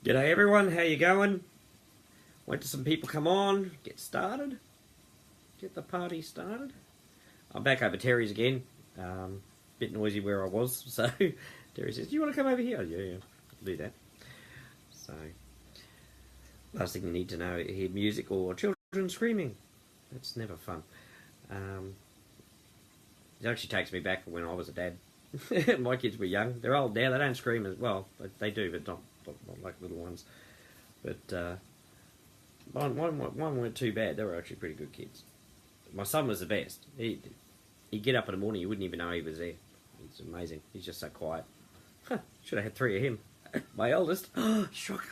G'day everyone, how you going? Wait till some people come on, get started, get the party started. I'm back over Terry's again, bit noisy where I was, so Terry says, do you want to come over here? Yeah, I'll do that. So, last thing you need to know, hear music or children screaming. That's never fun. It actually takes me back when I was a dad. My kids were young, they're old now, they don't scream as well, they do, but not like little ones. But one weren't too bad. They were actually pretty good kids. My son was the best. He'd get up in the morning, you wouldn't even know he was there. It's amazing. He's just so quiet. Should have had 3 of him. My eldest. Shocker.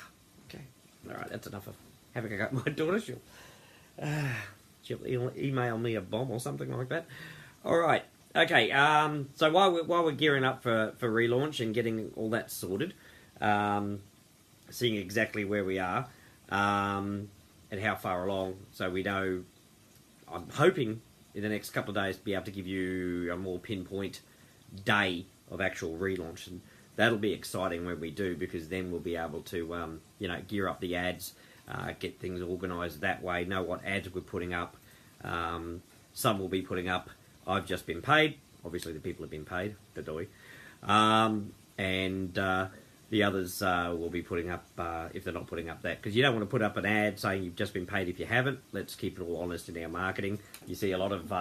Okay. Alright, that's enough of having a go at my daughter. She'll email me a bomb or something like that. Alright. Okay, so while we're gearing up for relaunch and getting all that sorted, seeing exactly where we are, and how far along, so we know, I'm hoping in the next couple of days to be able to give you a more pinpoint day of actual relaunch, and that'll be exciting when we do, because then we'll be able to, gear up the ads, get things organised that way, know what ads we're putting up. Some will be putting up, I've just been paid. Obviously, the people have been paid, the doy. And the others will be putting up, if they're not putting up that. Because you don't want to put up an ad saying you've just been paid if you haven't. Let's keep it all honest in our marketing. You see a lot of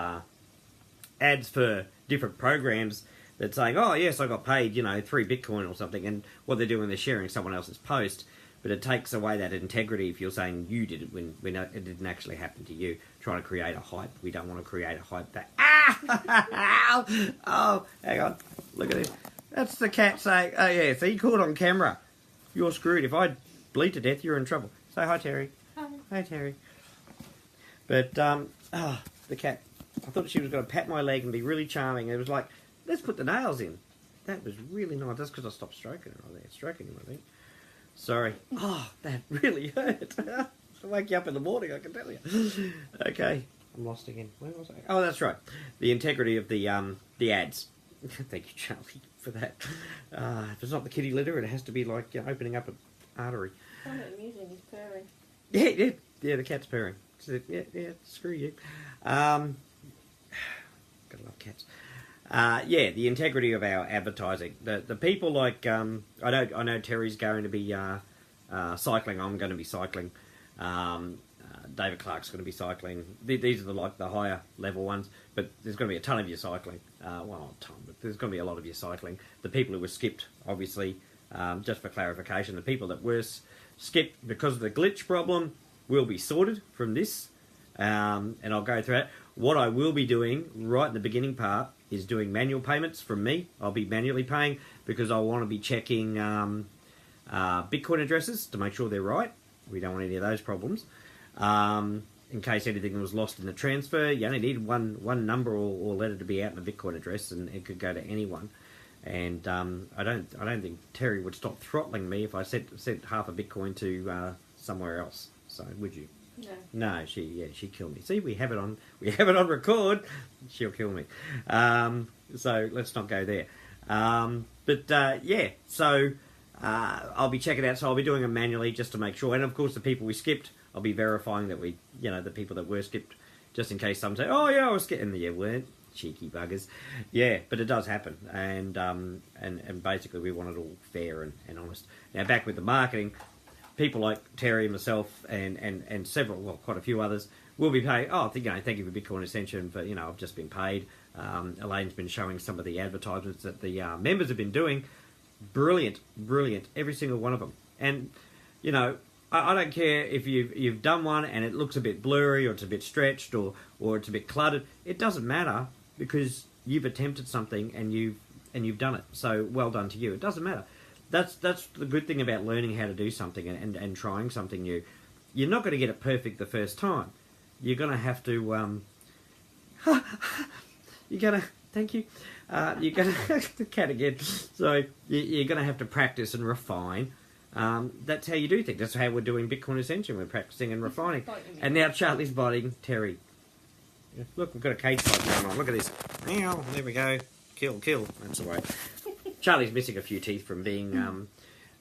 ads for different programs that's saying, oh, yes, I got paid, 3 Bitcoin or something. And what they're doing, they're sharing someone else's post. But it takes away that integrity if you're saying you did it when it didn't actually happen to you. Trying to create a hype. We don't want to create a hype that... Oh, hang on. Look at this. That's the cat saying, oh yeah, so you caught on camera. You're screwed. If I bleed to death, you're in trouble. Say hi, Terry. Hi. Hi, Terry. But, the cat. I thought she was going to pat my leg and be really charming. It was like, let's put the nails in. That was really nice. That's because I stopped stroking her. Stroking him, I think. Sorry. Oh, that really hurt. I'll wake you up in the morning, I can tell you. Okay. I'm lost again. Where was I? Oh, that's right. The integrity of the ads. Thank you, Charlie, for that. If it's not the kitty litter, it has to be like opening up an artery. I'm amusing, he's purring. Yeah, the cat's purring. So, yeah, screw you. Gotta love cats. The integrity of our advertising. The people like I know Terry's going to be cycling. I'm going to be cycling. David Clark's going to be cycling. These are the higher level ones, but there's going to be a ton of you cycling. Well, not a ton, but there's going to be a lot of you cycling. The people who were skipped, obviously, just for clarification, the people that were skipped because of the glitch problem will be sorted from this, and I'll go through it. What I will be doing right in the beginning part is doing manual payments from me. I'll be manually paying because I want to be checking Bitcoin addresses to make sure they're right. We don't want any of those problems. In case anything was lost in the transfer, you only need one number or letter to be out in the Bitcoin address, and it could go to anyone. And I don't think Terry would stop throttling me if I sent half a Bitcoin to somewhere else. So would you? No. No, she'd kill me. See, we have it on record. She'll kill me. So let's not go there. So I'll be checking out. So I'll be doing them manually just to make sure. And of course, the people we skipped, I'll be verifying that the people that were skipped, just in case some say, oh yeah, I was skipped, and you weren't. Cheeky buggers. Yeah, but it does happen. And basically we want it all fair and honest. Now back with the marketing, people like Terry, myself, and several, well, quite a few others will be paid. Oh, thank you for Bitcoin Ascension for, I've just been paid. Elaine's been showing some of the advertisements that the members have been doing. Brilliant, every single one of them. And, I don't care if you've done one and it looks a bit blurry or it's a bit stretched or it's a bit cluttered. It doesn't matter because you've attempted something and you've done it. So well done to you. It doesn't matter. That's the good thing about learning how to do something and trying something new. You're not going to get it perfect the first time. You're going to have to... Thank you. You're going to... the cat again. So you're going to have to practice and refine. That's how you do things. That's how we're doing Bitcoin Ascension. We're practicing and refining. And now Charlie's biting Terry. Look, we've got a cage fight going on. Look at this. There we go. Kill. That's the way. Charlie's missing a few teeth from being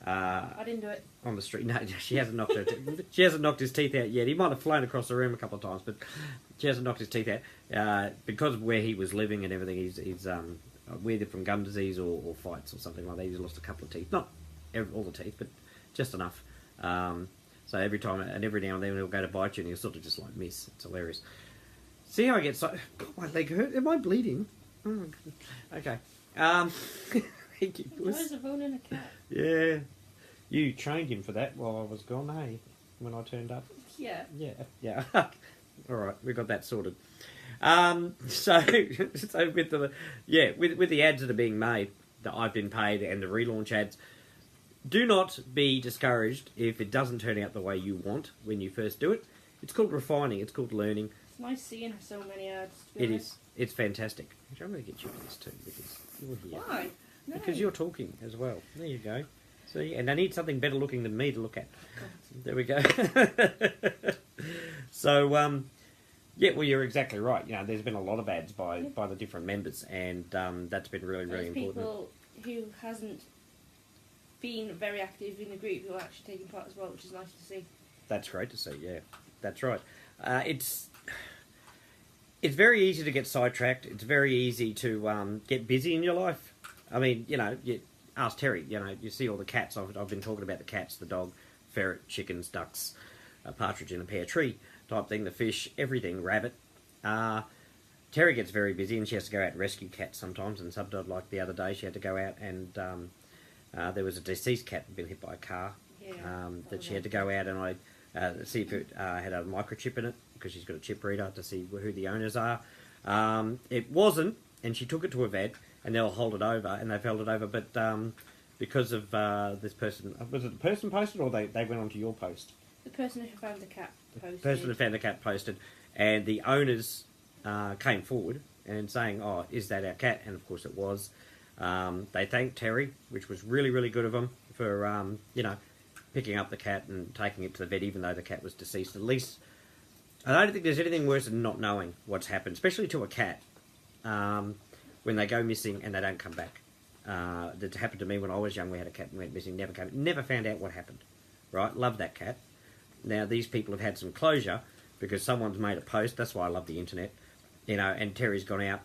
I didn't do it. on the street. No, she hasn't knocked she hasn't knocked his teeth out yet. He might have flown across the room a couple of times, but she hasn't knocked his teeth out because of where he was living and everything. He's either from gum disease or fights or something like that. He's lost a couple of teeth, not all the teeth, but just enough. So every time and every now and then he'll go to bite you and he'll sort of just like miss. It's hilarious. See how I get so... God, my leg hurt. Am I bleeding? Oh, okay. Thank you. Enjoys a bone and a cat. Yeah. You trained him for that while I was gone, hey? When I turned up? Yeah. Yeah. All right, we got that sorted. So with the ads that are being made, that I've been paid, and the relaunch ads, do not be discouraged if it doesn't turn out the way you want when you first do it. It's called refining. It's called learning. It's nice seeing so many ads. To be It honest. is. It's fantastic. Actually, I'm going to get you on this too because you're here. Why? No. Because you're talking as well. There you go. See, and I need something better looking than me to look at. There we go. So, yeah, well, you're exactly right. You know, there's been a lot of ads by the different members, and that's been really, really There's important. people who hasn't been very active in the group who are actually taking part as well, which is nice to see. That's great to see. Yeah, that's right. It's very easy to get sidetracked. It's very easy to get busy in your life. I mean, you know, you ask Terry. You know, you see all the cats. I've been talking about the cats, the dog, ferret, chickens, ducks, a partridge in a pear tree type thing, the fish, everything, rabbit. Terry gets very busy and she has to go out and rescue cats sometimes. And sometimes, like the other day, she had to go out and there was a deceased cat that had been hit by a car that she had to go out and I see if it had a microchip in it because she's got a chip reader to see who the owners are. It wasn't, and she took it to a vet and they'll hold it over and they've held it over, but because of this person, was it the person posted or they went onto your post? The person who found the cat posted. The person who found the cat posted, and the owners came forward and saying, "Oh, is that our cat?" And of course it was. They thanked Terry, which was really, really good of them for picking up the cat and taking it to the vet, even though the cat was deceased. At least, I don't think there's anything worse than not knowing what's happened, especially to a cat when they go missing and they don't come back. That happened to me when I was young. We had a cat and went missing, never found out what happened. Right, love that cat. Now these people have had some closure because someone's made a post. That's why I love the internet, and Terry's gone out,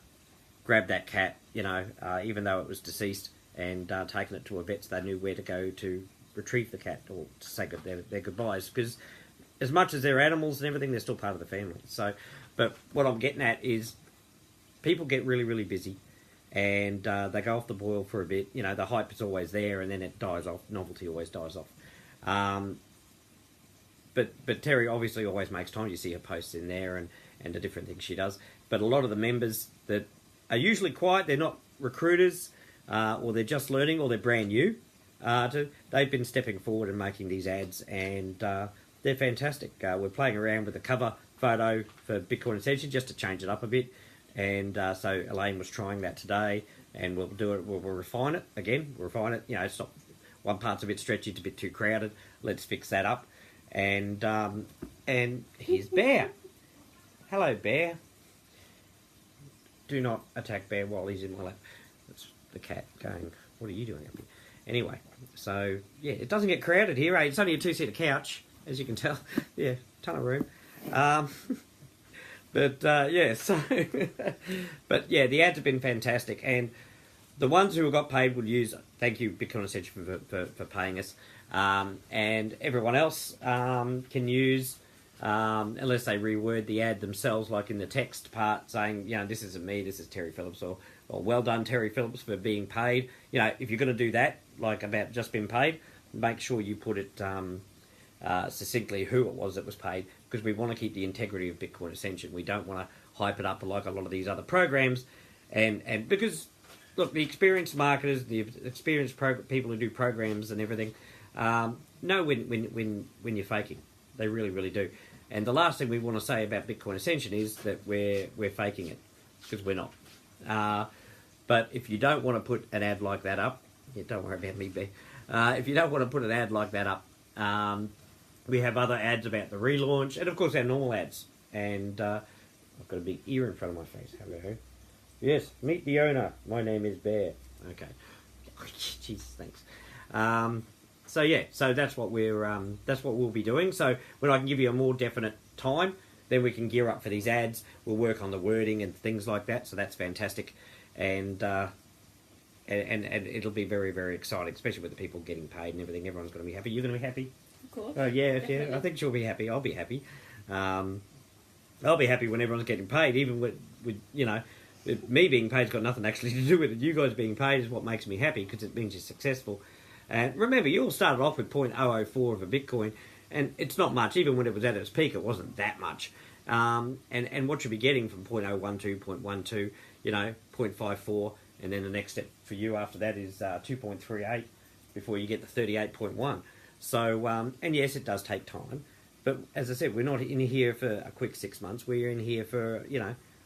grabbed that cat, even though it was deceased, and taken it to a vet so they knew where to go to retrieve the cat or to say their goodbyes. Because as much as they're animals and everything, they're still part of the family. So, but what I'm getting at is people get really, really busy and they go off the boil for a bit. The hype is always there and then it dies off. Novelty always dies off. But Terry obviously always makes time. You see her posts in there and the different things she does. But a lot of the members that are usually quiet, they're not recruiters, or they're just learning, or they're brand new. They've been stepping forward and making these ads, and they're fantastic. We're playing around with the cover photo for Bitcoin Ascension just to change it up a bit. And so Elaine was trying that today, and we'll do it. We'll refine it again. We'll refine it. It's not one part's a bit stretchy, it's a bit too crowded. Let's fix that up. And here's Bear. Hello, Bear. Do not attack Bear while he's in my lap. That's the cat going, what are you doing up here? Anyway, so, yeah, it doesn't get crowded here, eh? It's only a two-seater couch, as you can tell. Yeah, ton of room. Yeah, so... but, yeah, the ads have been fantastic. And the ones who got paid will use... Thank you, Bitcoin Ascension, for paying us. And everyone else can use... unless they reword the ad themselves, like in the text part, saying, this isn't me, this is Terry Phillips, or well done, Terry Phillips, for being paid. If you're going to do that, like about just being paid, make sure you put it succinctly who it was that was paid, because we want to keep the integrity of Bitcoin Ascension. We don't want to hype it up like a lot of these other programs, and because, look, the experienced marketers, the experienced people who do programs and everything, know when you're faking. They really, really do. And the last thing we want to say about Bitcoin Ascension is that we're faking it, because we're not. But if you don't want to put an ad like that up, don't worry about me, Bear. If you don't want to put an ad like that up, we have other ads about the relaunch, and of course our normal ads. And I've got a big ear in front of my face. Hello. Yes, meet the owner. My name is Bear. Okay. Jesus, thanks. so that's what we'll be doing. So when I can give you a more definite time, then we can gear up for these ads. We'll work on the wording and things like that. So that's fantastic, and it'll be very, very exciting, especially with the people getting paid and everything. Everyone's going to be happy. You're going to be happy. Of course. Oh yeah, I think she'll be happy. I'll be happy. I'll be happy when everyone's getting paid, even with me being paid's got nothing actually to do with it. You guys being paid is what makes me happy because it means you're successful. And remember, you all started off with 0.004 of a Bitcoin, and it's not much. Even when it was at its peak, it wasn't that much. And what you'll be getting from 0.012, 0.12, 0.54, and then the next step for you after that is 2.38 before you get to 38.1. So, and yes, it does take time. But as I said, we're not in here for a quick 6 months. We're in here for,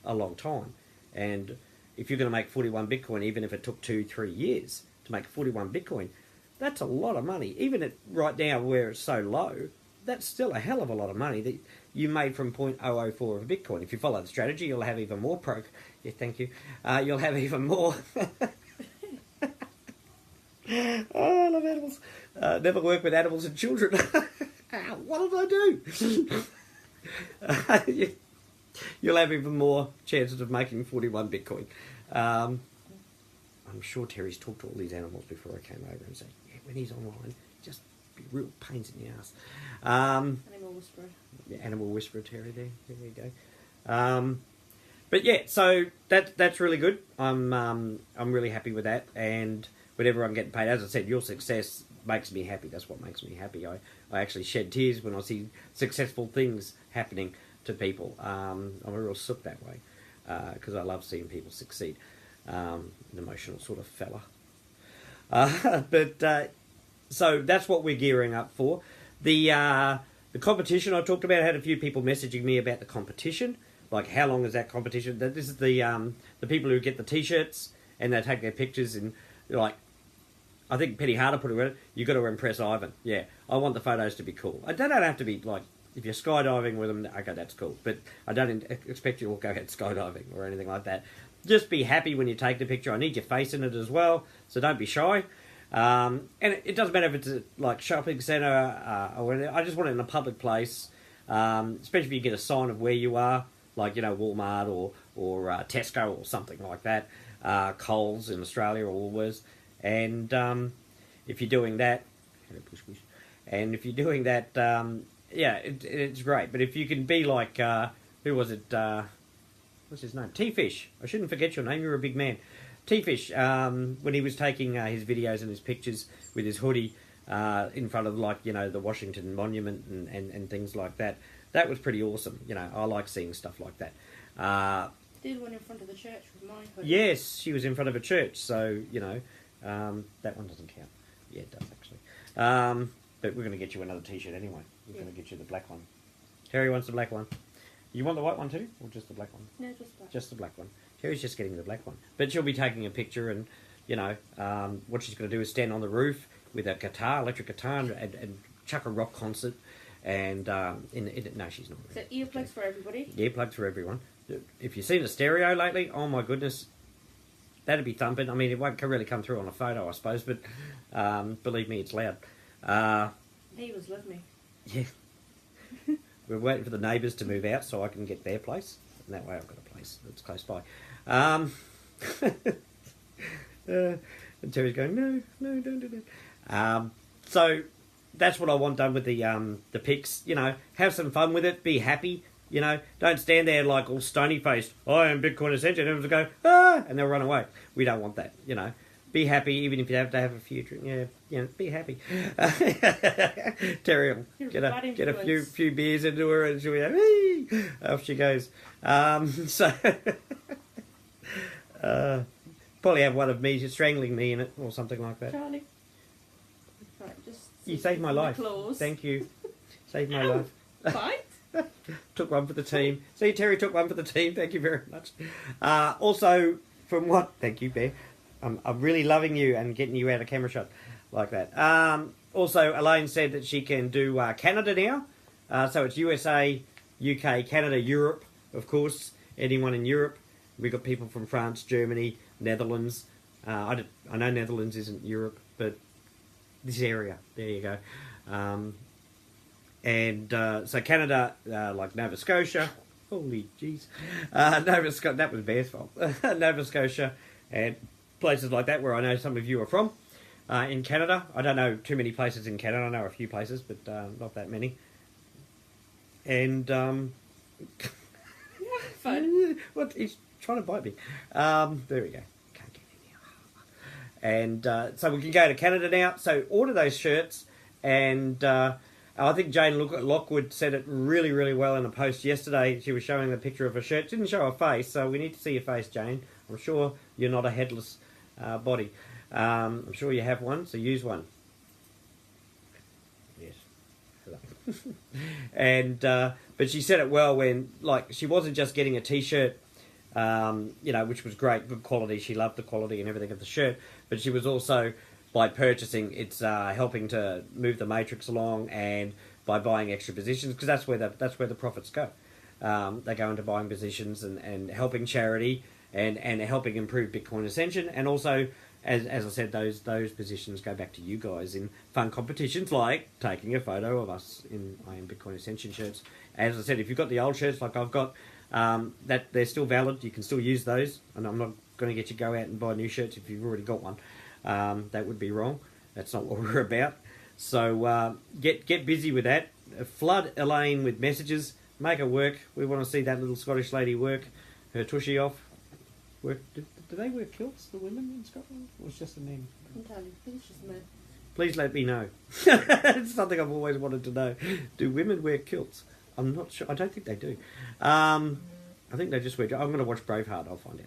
a long time. And if you're going to make 41 Bitcoin, even if it took 2-3 years to make 41 Bitcoin, that's a lot of money. Even at right now where it's so low, that's still a hell of a lot of money that you made from 0.004 of a Bitcoin. If you follow the strategy, you'll have even more Yeah, thank you. You'll have even more. Oh, I love animals. Never work with animals and children. What did I do? You'll have even more chances of making 41 Bitcoin. I'm sure Terry's talked to all these animals before I came over and said, yeah, when he's online, just be real pains in the ass. Animal whisperer. Yeah, animal whisperer, Terry. There you go. But yeah, so that's really good. I'm really happy with that, and whenever I'm getting paid, as I said, your success makes me happy. That's what makes me happy. I actually shed tears when I see successful things happening to people. I'm a real sook that way because I love seeing people succeed. An emotional sort of fella. So that's what we're gearing up for. The competition I talked about, I had a few people messaging me about the competition. Like, how long is that competition? This is the people who get the T-shirts and they take their pictures and, like, I think Penny Harder put it in, you've got to impress Ivan. Yeah, I want the photos to be cool. They don't have to be, like, if you're skydiving with them, okay, that's cool. But I don't expect you to go out skydiving or anything like that. Just be happy when you take the picture. I need your face in it as well, so don't be shy. And it doesn't matter if it's a, like, shopping centre or anything. I just want it in a public place, especially if you get a sign of where you are, like, Walmart or Tesco or something like that, Coles in Australia or Woolworths. And if you're doing that, it's great. But if you can be like, who was it? What's his name? T-Fish. I shouldn't forget your name. You're a big man. T-Fish, when he was taking his videos and his pictures with his hoodie in front of, like, the Washington Monument and things like that. That was pretty awesome. I like seeing stuff like that. Did one in front of the church with my hoodie. Yes, she was in front of a church, so, that one doesn't count. Yeah, it does, actually. But we're going to get you another T-shirt anyway. We're going to get you the black one. Terry wants the black one. You want the white one too? Or just the black one? No, just black. Just the black one. Terry's just getting the black one. But she'll be taking a picture and, what she's going to do is stand on the roof with a guitar, electric guitar, and chuck a rock concert. And, no, she's not. So earplugs for everybody? Earplugs for everyone. If you've seen a stereo lately, oh my goodness, that'd be thumping. I mean, it won't really come through on a photo, I suppose, but believe me, it's loud. Neighbours love me. Yeah. We're waiting for the neighbours to move out so I can get their place. And that way I've got a place that's close by. And Terry's going, no, don't do that. So that's what I want done with the pics. Have some fun with it. Be happy. Don't stand there like all stony-faced. I am Bitcoin Ascension. And everyone will go, ah, and they'll run away. We don't want that. Be happy, even if you have to have a few drinks. Yeah, be happy. Terry will get a few beers into her and she'll be like, whee! Off she goes. So, probably have one of me strangling me in it or something like that. Charlie. Right, just you saved my life. Claws. Thank you. Saved my life. Bite? Took one for the team. See, Terry took one for the team. Thank you very much. Also, from what... Thank you, Bear. I'm really loving you and getting you out of camera shot like that. Also, Elaine said that she can do Canada now. So it's USA, UK, Canada, Europe, of course. Anyone in Europe. We've got people from France, Germany, Netherlands. I know Netherlands isn't Europe, but this area. There you go. So Canada, like Nova Scotia, holy jeez, that was Bear's fault. Nova Scotia and places like that where I know some of you are from. In Canada, I don't know too many places in Canada. I know a few places, but not that many. And Fun. what? He's trying to bite me. There we go. Can't get in here. And so we can go to Canada now. So order those shirts, and I think Jane Lockwood said it really, really well in a post yesterday. She was showing the picture of her shirt. Didn't show her face, so we need to see your face, Jane. I'm sure you're not a headless body. I'm sure you have one, so use one. Yes. Hello. And but she said it well when, like, she wasn't just getting a T-shirt, which was great, good quality. She loved the quality and everything of the shirt, but she was also, by purchasing, it's helping to move the matrix along, and by buying extra positions, because that's where the profits go. They go into buying positions and helping charity and helping improve Bitcoin Ascension, and also, as I said, those positions go back to you guys in fun competitions like taking a photo of us in Bitcoin Ascension shirts. As I said, if you've got the old shirts like I've got, that they're still valid. You can still use those, and I'm not going to get you to go out and buy new shirts if you've already got one. That would be wrong. That's not what we're about. So get busy with that. Flood Elaine with messages. Make her work. We want to see that little Scottish lady work her tushy off. Work. Do they wear kilts, the women in Scotland? Or it's just the men? Entirely. I think it's just men. Please let me know. It's something I've always wanted to know. Do women wear kilts? I'm not sure. I don't think they do. I think they just wear... I'm going to watch Braveheart. I'll find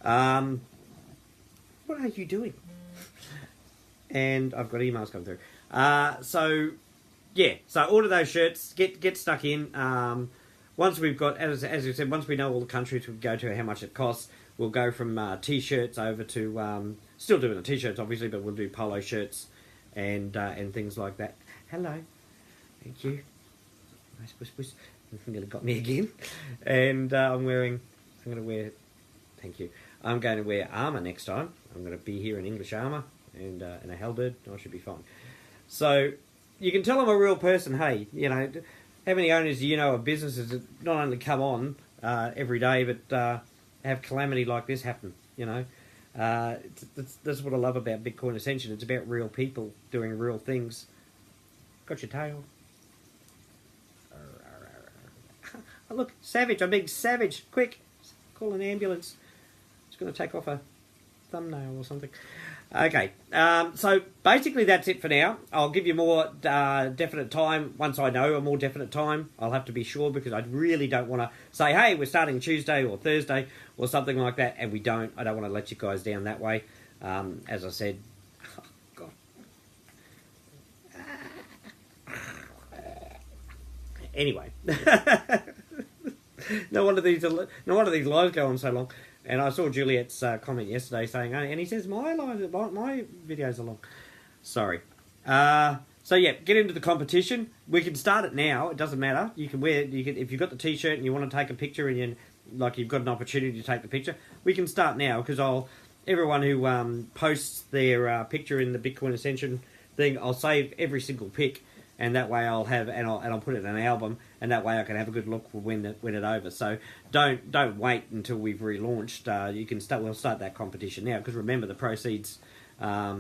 out. What are you doing? And I've got emails coming through. So order those shirts. Get stuck in. Once we've got, as you said, once we know all the countries we go to, how much it costs, we'll go from T-shirts over to... still doing the T-shirts, obviously, but we'll do polo shirts and things like that. Hello. Thank you. Nice puss puss. Nearly got me again. And I'm going to wear... Thank you. I'm going to wear armour next time. I'm going to be here in English armour and in a halberd. I should be fine. So you can tell I'm a real person. Hey, how many owners do you know of businesses that not only come on every day, but have calamity like this happen? That's what I love about Bitcoin Ascension. It's about real people doing real things. Got your tail. Oh, look, savage. I'm being savage. Quick, call an ambulance. It's going to take off a thumbnail or something. Okay, so basically that's it for now. I'll give you more definite time once I know a more definite time. I'll have to be sure, because I really don't want to say, hey, we're starting Tuesday or Thursday or something like that, and we don't. I don't want to let you guys down that way. As I said, oh, God. Anyway, no wonder these lives go on so long. And I saw Juliet's comment yesterday saying, and he says my videos are long. Sorry. So yeah, get into the competition. We can start it now. It doesn't matter. You can if you've got the T-shirt and you want to take a picture and you've got an opportunity to take the picture. We can start now, because everyone who posts their picture in the Bitcoin Ascension thing, I'll save every single pic. And that way I'll put it in an album, and that way I can have a good look when it's over. So don't wait until we've relaunched. We'll start that competition now, because remember, the proceeds are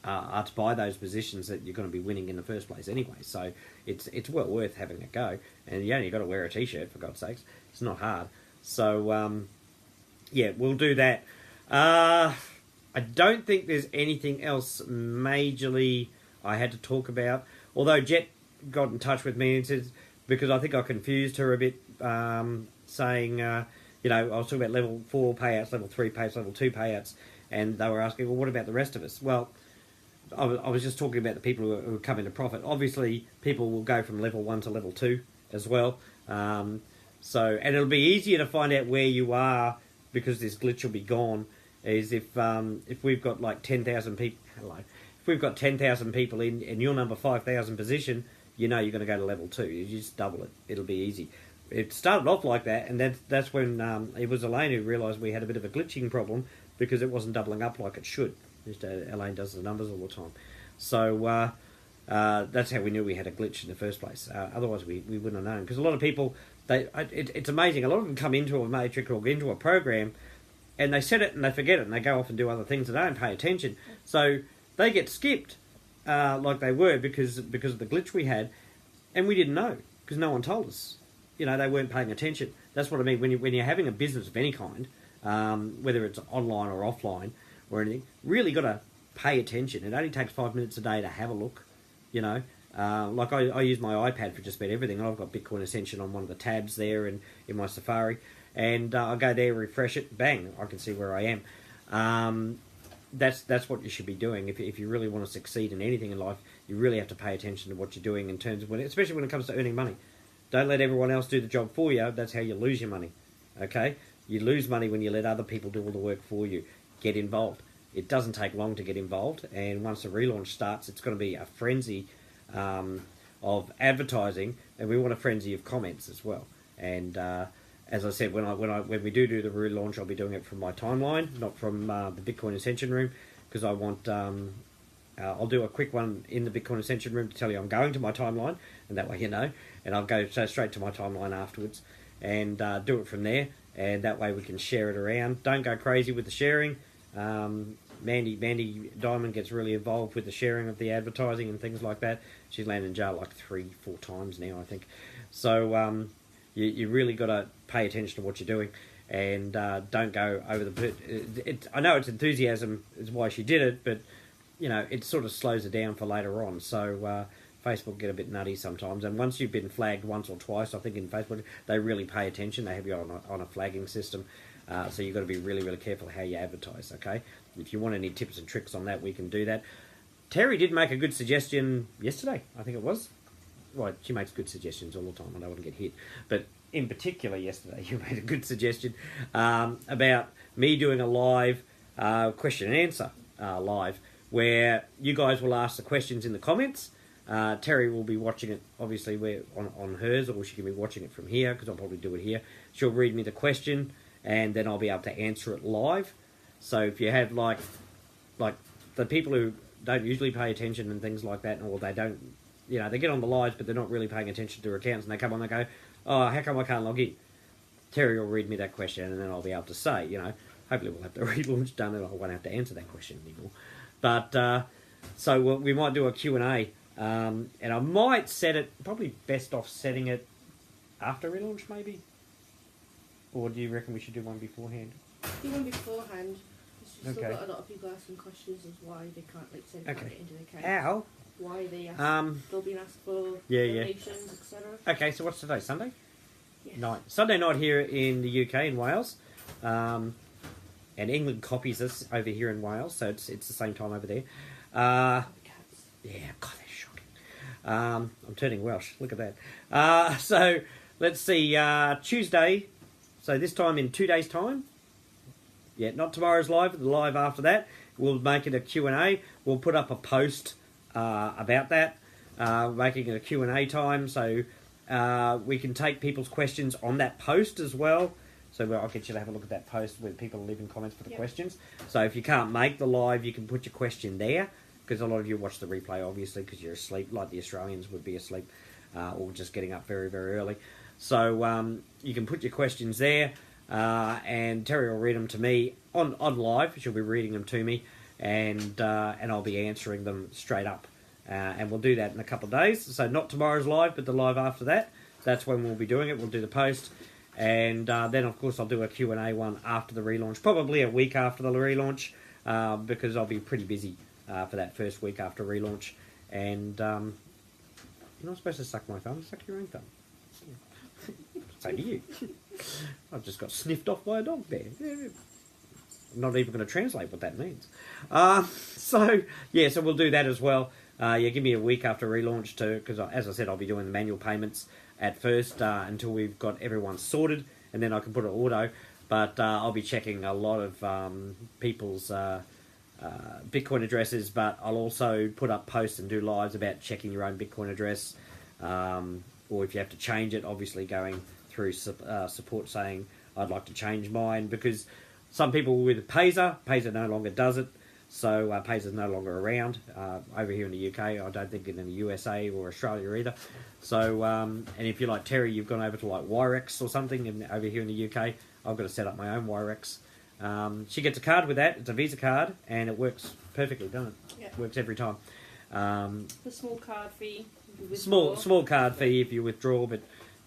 to buy those positions that you're going to be winning in the first place anyway. So it's well worth having a go. And you only got to wear a T-shirt, for God's sakes. It's not hard. So we'll do that. I don't think there's anything else majorly I had to talk about. Although Jet got in touch with me and says, because I think I confused her a bit, saying, I was talking about level 4 payouts, level 3 payouts, level 2 payouts, and they were asking, well, what about the rest of us? Well, I was just talking about the people who come into profit. Obviously, people will go from level 1 to level 2 as well. And it'll be easier to find out where you are, because this glitch will be gone, is if we've got like 10,000 people... Hello. If we've got 10,000 people in and you're number 5,000 position, you're going to go to level 2. You just double it. It'll be easy. It started off like that, and that's when it was Elaine who realised we had a bit of a glitching problem, because it wasn't doubling up like it should. Elaine does the numbers all the time. So that's how we knew we had a glitch in the first place. Otherwise, we wouldn't have known. Because a lot of people, it's amazing. A lot of them come into a matrix or into a program, and they set it and they forget it, and they go off and do other things. They don't pay attention, so they get skipped like they were because of the glitch we had, and we didn't know because no one told us. You know, they weren't paying attention. That's what I mean when you're having a business of any kind, whether it's online or offline or anything. Really got to pay attention. It only takes 5 minutes a day to have a look. You know, like I use my iPad for just about everything. I've got Bitcoin Ascension on one of the tabs there in my Safari, and I go there, refresh it, bang, I can see where I am. That's what you should be doing if you really want to succeed in anything in life. You really have to pay attention to what you're doing in terms of especially when it comes to earning money. Don't let everyone else do the job for you. That's how you lose your money. Okay, you lose money when you let other people do all the work for you. Get involved. It doesn't take long to get involved, and once the relaunch starts, it's going to be a frenzy of advertising, and we want a frenzy of comments as well. And as I said, when we do the relaunch, I'll be doing it from my timeline, not from the Bitcoin Ascension room, because I want. I'll do a quick one in the Bitcoin Ascension room to tell you I'm going to my timeline, and that way you know. And I'll go straight to my timeline afterwards, and do it from there. And that way we can share it around. Don't go crazy with the sharing. Mandy Diamond gets really involved with the sharing of the advertising and things like that. She's landed in jail like 3-4 times now, I think. So you really got to pay attention to what you're doing, and don't go over the. I know it's enthusiasm is why she did it, but you know it sort of slows it down for later on. So Facebook get a bit nutty sometimes, and once you've been flagged once or twice, I think in Facebook they really pay attention. They have you on a flagging system. So you've got to be really, really careful how you advertise, okay? If you want any tips and tricks on that, we can do that. Terry did make a good suggestion yesterday, I think it was. Well, she makes good suggestions all the time. I don't want to get hit. But in particular yesterday, you made a good suggestion about me doing a live question and answer live, where you guys will ask the questions in the comments. Terry will be watching it, obviously, on hers, or she can be watching it from here, because I'll probably do it here. She'll read me the question, and then I'll be able to answer it live. So if you have like the people who don't usually pay attention and things like that, or they don't, you know, they get on the lives but they're not really paying attention to their accounts, and they come on and go, oh, how come I can't log in? Terry will read me that question, and then I'll be able to say, you know, hopefully we'll have the relaunch done and I won't have to answer that question anymore. But so we might do a Q&A, and I might set it, probably best off setting it after relaunch maybe. Or do you reckon we should do one beforehand? Do one beforehand. There's still Okay. got a lot of people asking questions as why they can't send Okay. it into the account. How? Why they still being asked for donations, etc. Okay, so what's today? Sunday? Yes. Night. Sunday night here in the UK, in Wales. And England copies us over here in Wales, so it's the same time over there. Cats. Yeah, God, that's shocking. I'm turning Welsh. Look at that. So let's see. Tuesday. So this time in 2 days' time. Yeah, not tomorrow's live, but the live after that. We'll make it a Q&A. We'll put up a post about that, making it a Q&A time. So we can take people's questions on that post as well. So I'll get you to have a look at that post where people are leaving comments for the questions. So if you can't make the live, you can put your question there, because a lot of you watch the replay, obviously, because you're asleep, like the Australians would be asleep, or just getting up very, very early. So you can put your questions there, and Terry will read them to me on live. She'll be reading them to me, and I'll be answering them straight up. And we'll do that in a couple of days. So not tomorrow's live, but the live after that. That's when we'll be doing it. We'll do the post. And then, of course, I'll do a Q&A one after the relaunch, probably a week after the relaunch, because I'll be pretty busy for that first week after relaunch. And you're not supposed to suck my thumb. Suck your own thumb. So do you. I've just got sniffed off by a dog there. I'm not even going to translate what that means. So we'll do that as well. Give me a week after relaunch too, because as I said, I'll be doing the manual payments at first until we've got everyone sorted, and then I can put it auto. But I'll be checking a lot of people's Bitcoin addresses, but I'll also put up posts and do lives about checking your own Bitcoin address, or if you have to change it, obviously going through support saying I'd like to change mine, because some people with Payzer no longer does it. So Pays is no longer around over here in the UK. I don't think in the USA or Australia either. So, and if you're like Terry, you've gone over to like Wirex or something over here in the UK. I've got to set up my own Wirex. She gets a card with that. It's a Visa card, and it works perfectly, doesn't it? Yeah. Works every time. The small card fee. Small card fee if you withdraw, but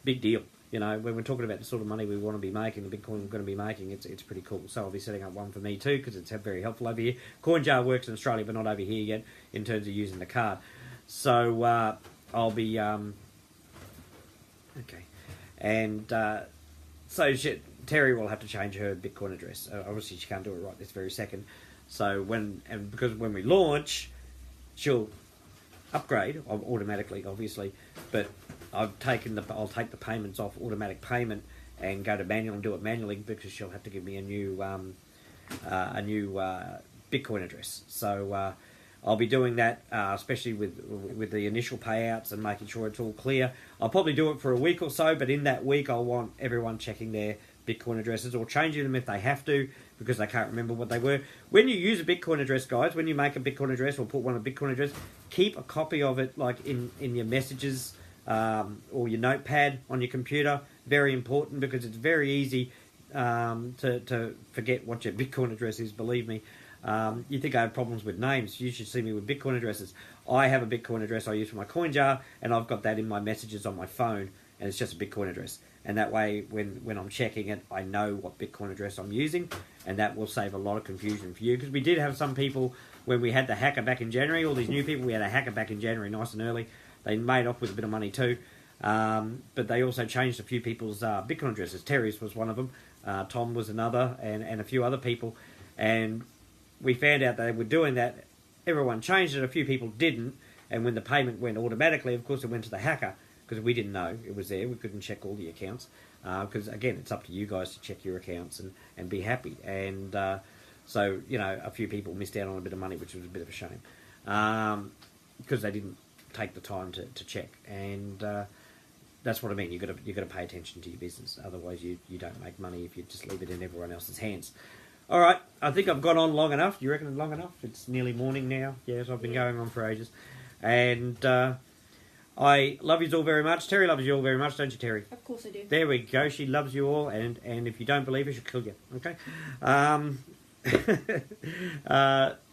big deal. You know, when we're talking about the sort of money we want to be making, the Bitcoin we're going to be making, it's pretty cool. So I'll be setting up one for me too, because it's very helpful over here. CoinJar works in Australia, but not over here yet in terms of using the card. So I'll be okay. And so Terry will have to change her Bitcoin address. Obviously, she can't do it right this very second. So because when we launch, she'll upgrade automatically, obviously, but I'll take the payments off automatic payment and go to manual and do it manually, because she'll have to give me a new Bitcoin address. So I'll be doing that, especially with the initial payouts and making sure it's all clear. I'll probably do it for a week or so, but in that week I'll want everyone checking their Bitcoin addresses or changing them if they have to, because they can't remember what they were. When you use a Bitcoin address, guys, when you make a Bitcoin address or put one a Bitcoin address, keep a copy of it like in your messages or your notepad on your computer. Very important, because it's very easy to forget what your Bitcoin address is, believe me. You think I have problems with names? You should see me with Bitcoin addresses. I have a Bitcoin address I use for my CoinJar, and I've got that in my messages on my phone, and it's just a Bitcoin address. And that way, when I'm checking it, I know what Bitcoin address I'm using, and that will save a lot of confusion for you. Because we did have some people, when we had the hacker back in January, all these new people, we had a hacker back in January nice and early. They made off with a bit of money too. But they also changed a few people's Bitcoin addresses. Terry's was one of them. Tom was another, and a few other people. And we found out they were doing that. Everyone changed it. A few people didn't. And when the payment went automatically, of course, it went to the hacker, because we didn't know it was there. We couldn't check all the accounts. Because, again, it's up to you guys to check your accounts and be happy. And so, you know, a few people missed out on a bit of money, which was a bit of a shame. Because they didn't take the time to check. And that's what I mean. You've got to pay attention to your business. Otherwise, you don't make money if you just leave it in everyone else's hands. All right. I think I've gone on long enough. Do you reckon it's long enough? It's nearly morning now. Yes, I've been going on for ages. And I love you all very much. Terry loves you all very much, don't you, Terry? Of course I do. There we go. She loves you all, and if you don't believe her, she'll kill you. Okay.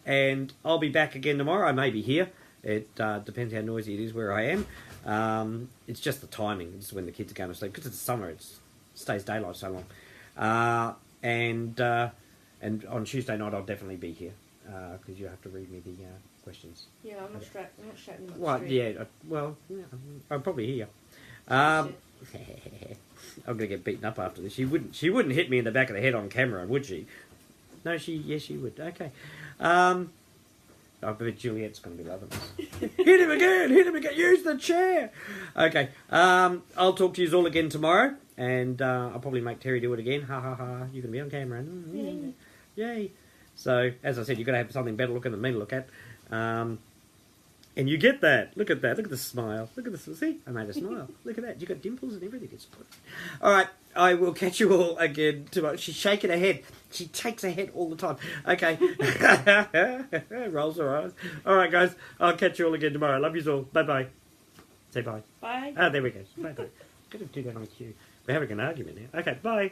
And I'll be back again tomorrow. I may be here. It depends how noisy it is where I am. It's just the timing. It's when the kids are going to sleep, because it's summer. It stays daylight so long. And on Tuesday night I'll definitely be here, because you have to read me the questions. Yeah, I'm not shouting much. Well, yeah. I'm probably here. I'm gonna get beaten up after this. She wouldn't hit me in the back of the head on camera, would she? No, yes, she would. Okay. I bet Juliet's going to be loving this. Hit him again! Use the chair! Okay. I'll talk to you all again tomorrow, and I'll probably make Terry do it again. Ha ha ha. You're going to be on camera. Yay. So, as I said, you've got to have something better looking than me to look at. And you get that. Look at that. Look at the smile. Look at this. See? I made a smile. Look at that. You've got dimples and everything. It's good. All right. I will catch you all again tomorrow. She's shaking her head. She shakes her head all the time. Okay. Rolls her eyes. All right, guys. I'll catch you all again tomorrow. Love you all. Bye-bye. Say bye. Bye. Ah, there we go. Bye-bye. Got to do that on cue. We're having an argument now. Okay, bye.